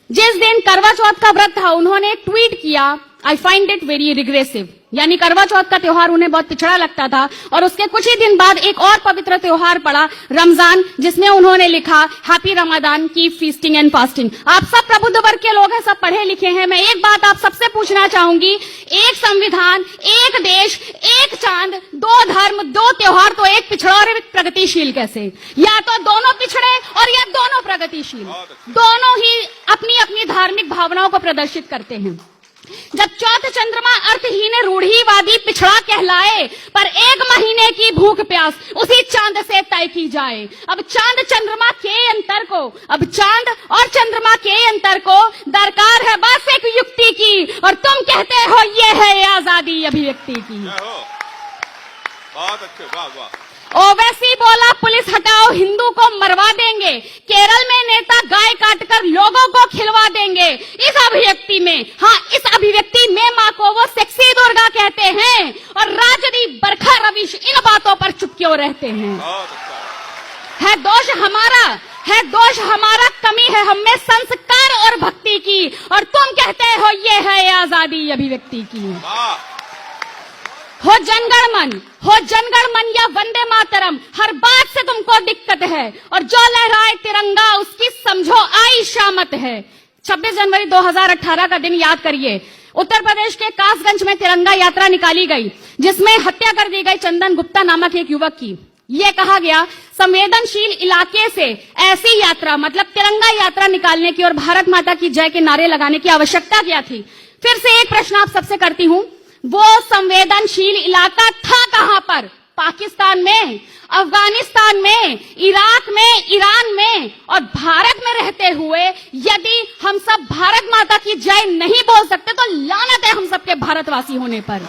जिस दिन करवा चौथ का व्रत था, उन्होंने एक ट्वीट किया, I find it very regressive, यानी करवा चौथ का त्योहार उन्हें बहुत पिछड़ा लगता था। और उसके कुछ ही दिन बाद एक और पवित्र त्योहार पड़ा, रमजान, जिसमें उन्होंने लिखा happy Ramzan, keep feasting and fasting. आप सब प्रबुद्ध वर्ग के लोग हैं, सब पढ़े लिखे हैं। मैं एक बात आप सबसे पूछना चाहूंगी, एक संविधान, एक देश, एक चांद, दो धर्म, दो त्योहार, तो एक पिछड़ा और एक प्रगतिशील कैसे? या तो दोनों पिछड़े और या दोनों प्रगतिशील, दोनों ही अपनी अपनी धार्मिक भावनाओं को प्रदर्शित करते हैं। जब चौथ चंद्रमा अर्थहीन रूढ़िवादी पिछड़ा कहलाए, पर एक महीने की भूख प्यास उसी चांद से तय की जाए। अब चांद चंद्रमा के अंतर को, अब चांद और चंद्रमा के अंतर को दरकार है बस एक युक्ति की, और तुम कहते हो ये है आजादी अभिव्यक्ति की। बहुत अच्छे, वाह वाह। ओवैसी बोला पुलिस हटाओ, हिंदू को मरवा देंगे। केरल में नेता गाय काटकर लोगों को खिलवा देंगे। इस अभिव्यक्ति में, हाँ इस अभिव्यक्ति में माँ को वो सेक्सी दुर्गा कहते हैं, और राजदीप, बरखा, रविश इन बातों पर चुप क्यों रहते हैं? है दोष हमारा, है दोष हमारा, कमी है हमें संस्कार और भक्ति की, और तुम कहते हो ये है आजादी अभिव्यक्ति की। हो जनगण मन या वंदे मातरम, हर बात से तुमको दिक्कत है, और जो लहराए तिरंगा उसकी समझो आई शामत है। 26 जनवरी 2018 का दिन याद करिए। उत्तर प्रदेश के कासगंज में तिरंगा यात्रा निकाली गई, जिसमें हत्या कर दी गई चंदन गुप्ता नामक एक युवक की। ये कहा गया संवेदनशील इलाके से ऐसी यात्रा, मतलब तिरंगा यात्रा निकालने की और भारत माता की जय के नारे लगाने की आवश्यकता क्या थी? फिर से एक प्रश्न आप सबसे करती हूं, वो संवेदनशील इलाका था कहां पर? पाकिस्तान में, अफगानिस्तान में, इराक में, ईरान में, और भारत में रहते हुए यदि हम सब भारत माता की जय नहीं बोल सकते तो लानत है हम सबके भारतवासी होने पर।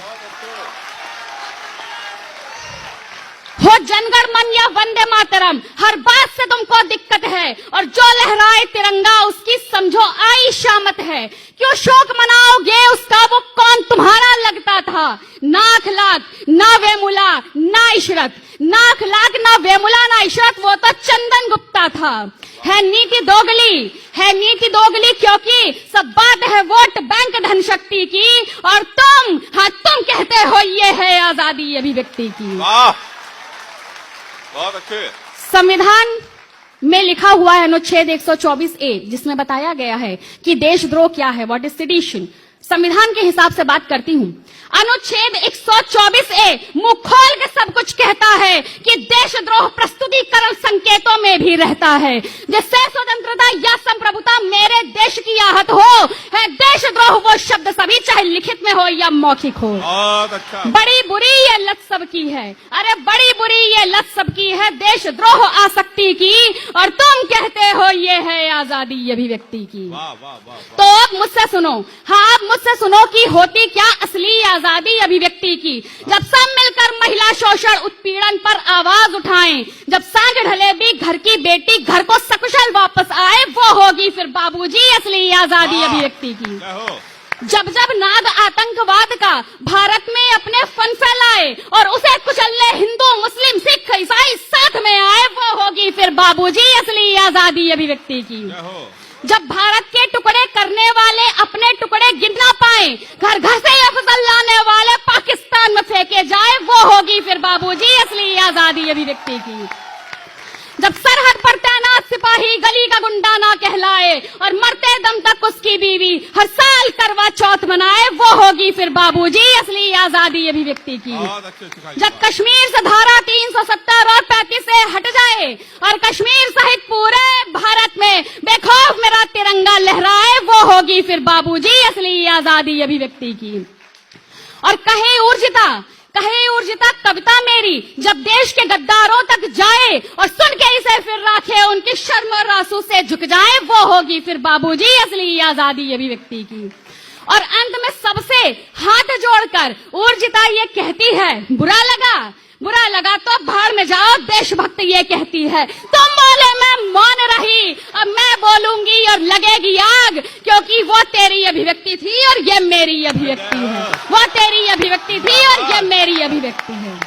हो जनगण मन या वंदे मातरम, हर बात से तुमको दिक्कत है, और जो लहराए तिरंगा उसकी समझो आई शामत है। क्यों शोक मनाओगे उसका, वो कौन तुम्हारा लगता था? नाख लाख ना वेमुला ना इशरत, नाख लाख ना वेमुला ना इशरत, वो तो चंदन गुप्ता था। है नीति दोगली, है नीति दोगली, क्योंकि सब बात है वोट बैंक धन शक्ति की, और तुम, हाँ तुम कहते हो ये है आजादी अभिव्यक्ति की। बहुत अच्छे। संविधान में लिखा हुआ है अनुच्छेद 124A, जिसमें बताया गया है कि देशद्रोह क्या है, व्हाट इज सेडिशन। संविधान के हिसाब से बात करती हूं। अनुच्छेद 124A मुंह खोल के सब कुछ कहता है कि देशद्रोह प्रस्तुतिकरण संकेतों में भी रहता है, जिससे स्वतंत्रता या संप्रभुता मेरे देश की आहत हो। है देशद्रोह वो शब्द सभी, चाहे लिखित में हो या मौखिक हो। अच्छा। बड़ी बुरी ये लत सबकी है, अरे बड़ी बुरी ये लत सबकी है देशद्रोह आसक्ति की, और तुम कहते हो ये है आजादी अभिव्यक्ति की। वाह वाह वाह। तो अब मुझसे सुनो, हाँ अब मुझसे सुनो कि होती क्या असली आजादी अभिव्यक्ति की। जब सब मिलकर महिला शोषण उत्पीड़न पर आवाज उठाएं, जब सांझ ढले भी घर की बेटी घर को सकुशल वापस आए, वो होगी फिर बाबूजी असली आजादी अभिव्यक्ति की। जब जब नाग आतंकवाद का भारत में अपने फन फैलाए और उसे कुचलने हिंदू मुस्लिम सिख ईसाई साथ में आए, वो होगी फिर बाबूजी असली आजादी अभिव्यक्ति की। जब भारत के टुकड़े करने वाले अपने टुकड़े गिन ना पाए, घर घर से अफजल लाने वाले पाकिस्तान में फेंके जाए, वो होगी फिर बाबूजी असली आजादी अभिव्यक्ति की। जब सरहद पर तैनात सिपाही गली का गुंडा ना कहलाए, और मरते दम तक उसकी बीवी हर साल करवा चौथ मनाए, वो होगी फिर बाबूजी असली आजादी अभिव्यक्ति की। जब कश्मीर से धारा 370 और 35 से हट जाए, और कश्मीर सहित पूरे भारत में बेखौफ मेरा तिरंगा लहराए, वो होगी फिर बाबूजी असली आजादी अभिव्यक्ति की। और कहे ऊर्जिता कविता मेरी जब देश के गद्दारों तक जाए, और सुन के इसे फिर राखे उनकी शर्म और आंसू से झुक जाए, वो होगी फिर बाबूजी असली आजादी अभिव्यक्ति की। और अंत में सबसे हाथ जोड़कर ऊर्जिता ये कहती है, बुरा लगा तो भाड़ में जाओ, देशभक्त ये कहती है। तुम बोले मैं मौन रही, अब मैं बोलूंगी और लगेगी आग, क्योंकि वो तेरी अभिव्यक्ति थी और ये मेरी अभिव्यक्ति है। वो तेरी अभिव्यक्ति थी और ये मेरी अभिव्यक्ति है।